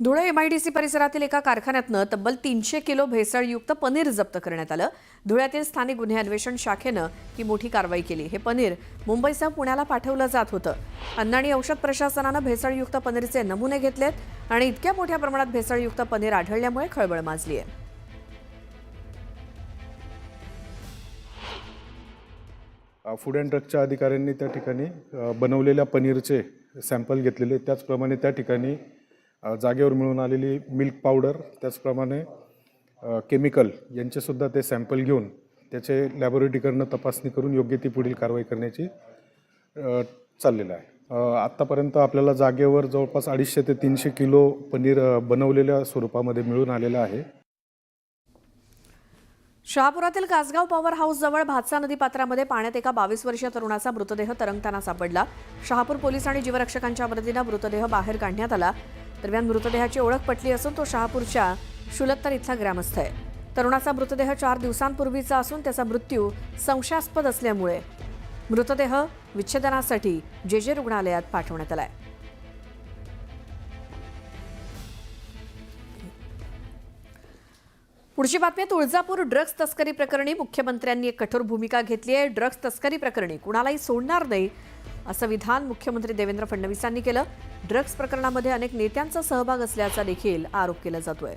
Dhule MIDC परिसरातील एका कारखान्यातनं तब्बल 300 किलो भेसळयुक्त पनीर जप्त करण्यात आलं। धुळ्यातील स्थानिक गुन्हे अन्वेषण शाखेनं ही मोठी कारवाई केली। हे पनीर मुंबईसह पुण्याला पाठवलं जात होतं। अन्न आणि औषध प्रशासनानं भेसळयुक्त पनीरचे नमुने घेतलेत आणि इतक्या मोठ्या प्रमाणात भेसळयुक्त पनीर आढळल्यामुळे खळबळ माजली आहे। फूड अँड ड्रगच्या अधिकाऱ्यांनी त्या ठिकाणी बनवलेल्या पनीरचे सॅम्पल घेतलेले, त्याचप्रमाणे त्या ठिकाणी जागेवर मिळून आलेली मिल्क पावडर, त्याचप्रमाणे केमिकल यांचेसुद्धा ते सॅम्पल घेऊन त्याचे लॅबोरेटरीकडनं तपासणी करून योग्य ती पुढील कारवाई करण्याची चाललेलं आहे। आत्तापर्यंत आपल्याला जागेवर जवळपास 250 ते 300 किलो पनीर बनवलेल्या स्वरूपामध्ये मिळून आलेलं आहे। शहापुरातील कासगाव पॉवर हाऊस जवळ भातसा नदी पात्रामध्ये पाण्यात एका 22 वर्षीय तरुणाचा मृतदेह तरंगताना सापडला। शहापूर पोलीस आणि जीवरक्षकांच्या मदतीने मृतदेह बाहेर काढण्यात आला। दरम्यान मृतदेहाची ओळख पटली असून तो शहापूरच्या शुलत्तर इथला ग्रामस्थ आहे। तरुणाचा मृतदेह 4 दिवसांपूर्वीचा असून त्याचा मृत्यू संशयास्पद असल्यामुळे मृतदेह विच्छेदनासाठी जेजे रुग्णालयात पाठवण्यात आलाय। पुढची बातमी, तुळजापूर ड्रग्ज तस्करी प्रकरणी मुख्यमंत्र्यांनी एक कठोर भूमिका घेतली आहे। ड्रग्ज तस्करी प्रकरणी कुणालाही सोडणार नाही असं विधान मुख्यमंत्री देवेंद्र फडणवीसांनी केलं। ड्रग्ज प्रकरणामध्ये अनेक नेत्यांचा सहभाग असल्याचा देखील आरोप केला जातोय।